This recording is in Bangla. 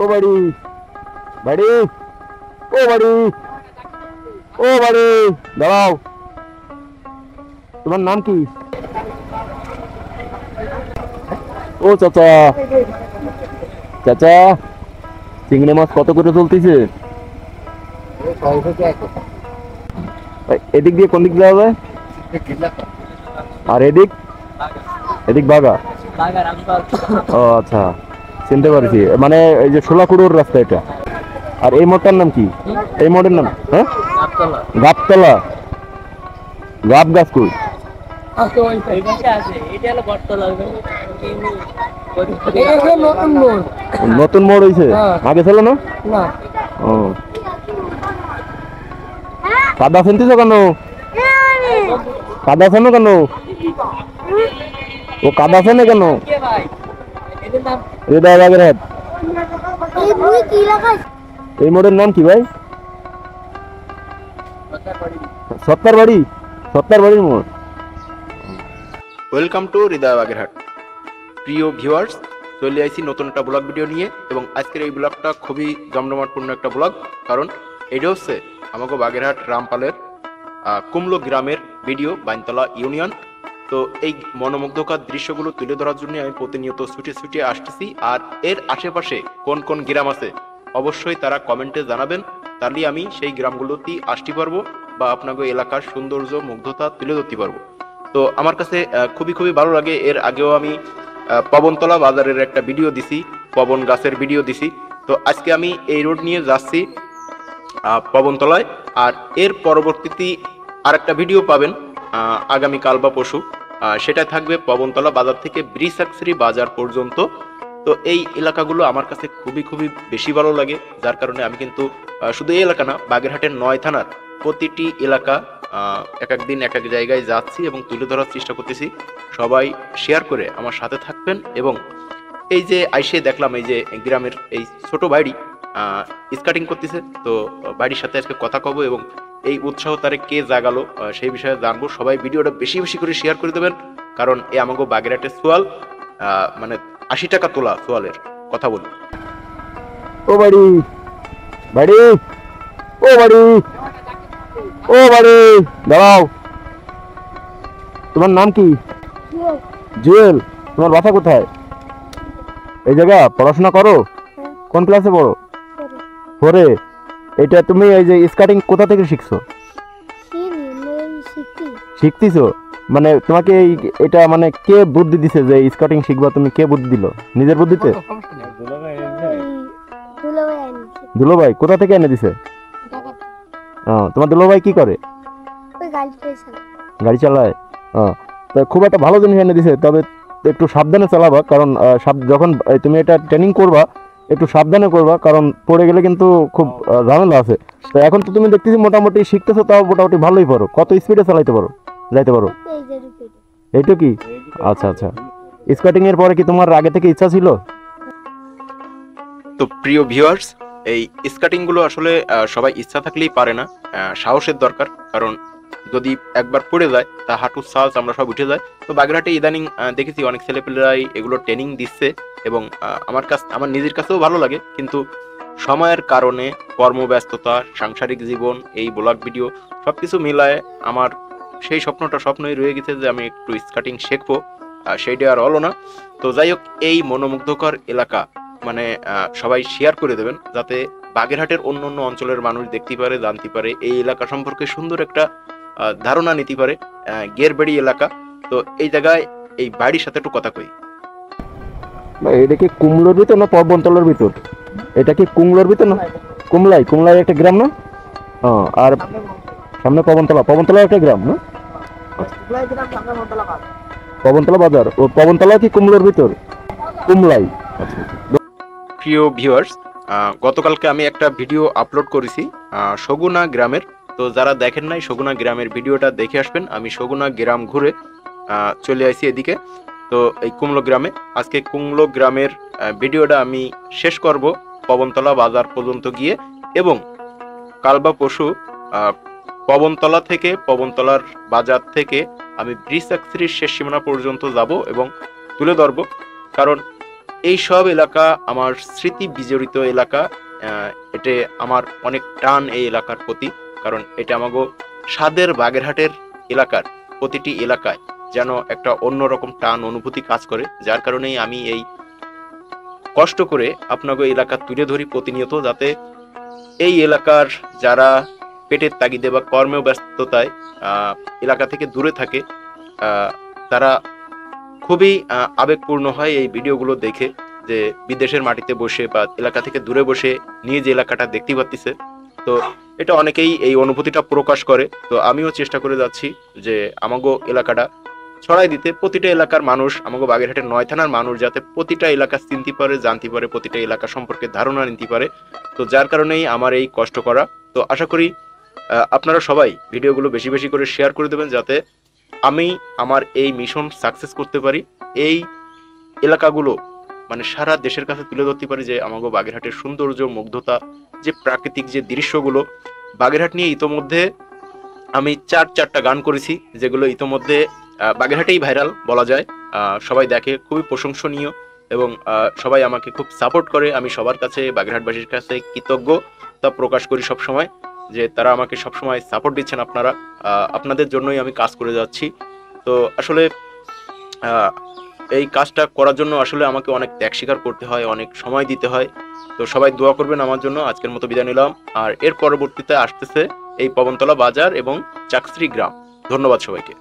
ও বাড়ি বাড়ি ও বাড়ি ও বাড়ি দাঁড়াও, তোমার নাম কি? ও চাচা, চাচা চিংড়ি মাছ কত করে চলতেছে? এদিক দিয়ে কোন দিক যাওয়া যায়? আর এদিক এদিক বাগা। ও আচ্ছা, চিনতে পারছি, মানে এই যে সোলাকুড়োর রাস্তা এটা। আর এই মোড়টার নাম কি? এই মোড়ের নাম হ্যাঁ গাবতলা। গাব গাছ কই? নতুন মোড় হয়েছে, আগে ছিল না? ও কাদা ফেলতেছ কেন? কাদা ফেনো কেন? ও কাদা ফেনে কেন? হৃদয় বাগেরহাট। এই মোড়ের নাম কি ভাই? সত্তার বাড়ি, সত্তার বাড়ির মোড়। ওয়েলকাম টু হৃদয় বাগেরহাট। প্রিয় ভিউয়ার্স, চলে আইছি নতুন একটা ব্লগ ভিডিও নিয়ে, এবং আজকের এই ব্লগটা খুবই জমজমাটপূর্ণ একটা ব্লগ। কারণ এটা হচ্ছে আমাকে বাগেরহাট রামপালের কুমলো গ্রামের ভিডিও, বাইনতলা ইউনিয়ন। তো এই মনোমুগ্ধকর দৃশ্যগুলো তুলে ধরার জন্য আমি প্রতিনিয়ত ছুটে ছুটে আসতেছি। আর এর আশেপাশে কোন কোন গ্রাম আছে অবশ্যই তারা কমেন্টে জানাবেন, তাহলে আমি সেই গ্রামগুলোতেই আসতে পারবো বা আপনাকে এলাকার সৌন্দর্য মুগ্ধতা তুলে ধরতে পারবো। তো আমার কাছে খুবই খুবই ভালো লাগে। এর আগেও আমি পবনতলা বাজারের একটা ভিডিও দিছি, পবন গাছের ভিডিও দিছি। তো আজকে আমি এই রোড নিয়ে যাচ্ছি পবনতলায়। আর এর পরবর্তীতে আরেকটা ভিডিও পাবেন আগামীকাল বা পরশু, সেটা থাকবে পবনতলা বাজার থেকে ব্রিসাক্সরি বাজার পর্যন্ত। তো এই এলাকাগুলো আমার কাছে খুবই খুবই বেশি ভালো লাগে, যার কারণে আমি কিন্তু শুধু এই এলাকা না, বাগেরহাটের 9 থানার প্রতিটি এলাকা এক এক দিন এক এক জায়গায় যাচ্ছি এবং তুলে ধরার চেষ্টা করতেছি। সবাই শেয়ার করে আমার সাথে থাকবেন। এবং এই যে আইসে দেখলাম এই যে গ্রামের এই ছোট ভাইটি স্কাটিং করতেছে, তো বাড়ির সাথে আজকে কথা কব এবং এই উৎসাহ তারে কে জাগালো সেই বিষয়ে জানবো। সবাই ভিডিওটা বেশি বেশি করে শেয়ার করে দেবেন, কারণ এ আমাকে বাগেরহাটের সোয়াল, মানে 80 টাকা তোলা সোয়ালের কথা বলি। ও বাড়ি বাড়ি ও বাড়ি ও বাড়ি দাঁড়াও, তোমার নাম কি? জুয়েল। তোমার বাসা কোথায়? এই জায়গা পড়াশোনা করো? কোন ক্লাসে পড়ো? 4-এ। এটা তুমি এই যে স্কাটিং কোথা থেকে শিখছো? শিখতেছো? মানে তোমাকে এটা মানে কে বুদ্ধি দিছে যে স্কাটিং শিখবা? তুমি কে বুদ্ধি দিল? নিজের বুদ্ধিতে? দুলোভাই কোথা থেকে এনে দিছে? তোমার দুলোভাই কি করে? গাড়ি চালায়। খুব একটা ভালো জিনিস এনে দিছে, তবে একটু সাবধানে চালাবা, কারণ যখন তুমি এটা ট্রেনিং করবা একটু সাবধানে করবা, কারণ পড়ে গেলে কিন্তু খুব ঝামেলা আছে। তো এখন তো তুমি দেখতেছি মোটামুটি শিখতেছো, তাও মোটামুটি ভালোই পারো। কত স্পিডে চালাইতে পারো, যাইতে পারো? এইটা কি? আচ্ছা আচ্ছা। স্কেটিং এর পরে কি তোমার আগে থেকে ইচ্ছা ছিল? তো প্রিয় ভিউয়ার্স, এই স্কেটিং গুলো আসলে সবাই ইচ্ছা থাকলেই পারে না, সাহসের দরকার। কারণ যদি একবার পড়ে যায় তা হাঁটুর সাজ আমরা সব উঠে যায়। তো বাগেরহাটে ইদানিং দেখেছি অনেক ছেলেপেলেরাই এগুলো ট্রেনিং দিচ্ছে, এবং আমার নিজের কাছেও ভালো লাগে। কিন্তু সময়ের কারণে, কর্মব্যস্ততা, সাংসারিক জীবন, এই ব্লগ ভিডিও সবকিছু মিলায় আমার সেই স্বপ্নই রয়ে গেছে যে আমি একটু স্কেটিং শিখবো, সেইটা আর হলো না। তো যাই হোক, এই মনোমুগ্ধকর এলাকা মানে সবাই শেয়ার করে দেবেন, যাতে বাগেরহাটের অন্য অন্য অঞ্চলের মানুষ দেখতে পারে, জানতে পারে, এই এলাকা সম্পর্কে সুন্দর একটা ধারণা নিতে পারে। গেরবাড়ি এলাকা। তো এই জায়গায় এই বাড়ির সাথে একটু কথা কই। এটা কি কুমলোর ভিতর না পবনতলার ভিতর? এটা কি কুমলোর ভিতর না? কুমলাই একটা গ্রাম না? আর সামনে পবনতলা একটা গ্রাম না? পবনতলা বাজার। ও পবনতলা কি কুমলোর ভিতর? কুমলাই। প্রিয় ভিউয়ার্স, গতকালকে আমি একটা ভিডিও আপলোড করেছি সগুনা গ্রামের। তো যারা দেখেন নাই সগুনা গ্রামের ভিডিওটা দেখে আসবেন। আমি সগুনা গ্রাম ঘুরে চলে আসি এদিকে। তো এই কুমলো গ্রামে আজকে কুমলো গ্রামের ভিডিওটা আমি শেষ করব পবনতলা বাজার পর্যন্ত গিয়ে, এবং কাল বা পরশু পবনতলা থেকে, পবনতলার বাজার থেকে আমি ব্রিসাক্সির শেষ সীমানা পর্যন্ত যাব এবং তুলে ধরবো। কারণ এই সব এলাকা আমার স্মৃতি বিজড়িত এলাকা। এটা আমার অনেক টান এই এলাকার প্রতি, কারণ এটা আমাগো স্বাদের বাগেরহাটের এলাকার প্রতিটি এলাকায় যেন একটা অন্যরকম টান অনুভূতি কাজ করে, যার কারণেই আমি এই কষ্ট করে আপনাকে এলাকা তুলে ধরি প্রতিনিয়ত, যাতে এই এলাকার যারা পেটের তাগিদে বা কর্মেও ব্যস্ততায় এলাকা থেকে দূরে থাকে, তারা খুবই আবেগপূর্ণ হয় এই ভিডিওগুলো দেখে, যে বিদেশের মাটিতে বসে বা এলাকা থেকে দূরে বসে নিয়ে যে এলাকাটা দেখতে পাচ্ছেন। তো এটা অনেকেই এই অনুভূতিটা প্রকাশ করে। তো আমিও চেষ্টা করে যাচ্ছি যে আমাগো এলাকাটা ছড়াই দিতে, প্রতিটা এলাকার মানুষ, আমাগো বাগেরহাটের 9 থানার মানুষ যাতে প্রতিটা এলাকা চিনতে পারে, জানতে পারে, প্রতিটা এলাকা সম্পর্কে ধারণা নিতে পারে। তো যার কারণেই আমার এই কষ্ট করা। তো আশা করি আপনারা সবাই ভিডিওগুলো বেশি বেশি করে শেয়ার করে দেবেন, যাতে আমি আমার এই মিশন সাকসেস করতে পারি, এই এলাকাগুলো মানে সারা দেশের কাছে তুলে ধরতে পারি, যে আমাগো বাগেরহাটের সৌন্দর্য, মুগ্ধতা, যে প্রাকৃতিক যে দৃশ্যগুলো। বাগেরহাট নিয়ে ইতোমধ্যে আমি 4টা গান করেছি, যেগুলো ইতোমধ্যে বাগেরহাটেই ভাইরাল বলা যায়। সবাই দেখে, খুবই প্রশংসনীয়, এবং সবাই আমাকে খুব সাপোর্ট করে। আমি সবার কাছে, বাগেরহাটবাসীর কাছে কৃতজ্ঞতা প্রকাশ করি সব সময়, যে তারা আমাকে সবসময় সাপোর্ট দিচ্ছেন। আপনারা, আপনাদের জন্যই আমি কাজ করে যাচ্ছি। তো আসলে এই কাজটা করার জন্য আসলে আমাকে অনেক ত্যাগ স্বীকার করতে হয়, অনেক সময় দিতে হয়। তো সবাই দোয়া করবেন আমার জন্য। আজকের মতো বিদায় নিলাম। আর এর পরবর্তীতে আসতেছে এই পবনতলা বাজার এবং চাকসরি গ্রাম। ধন্যবাদ সবাইকে।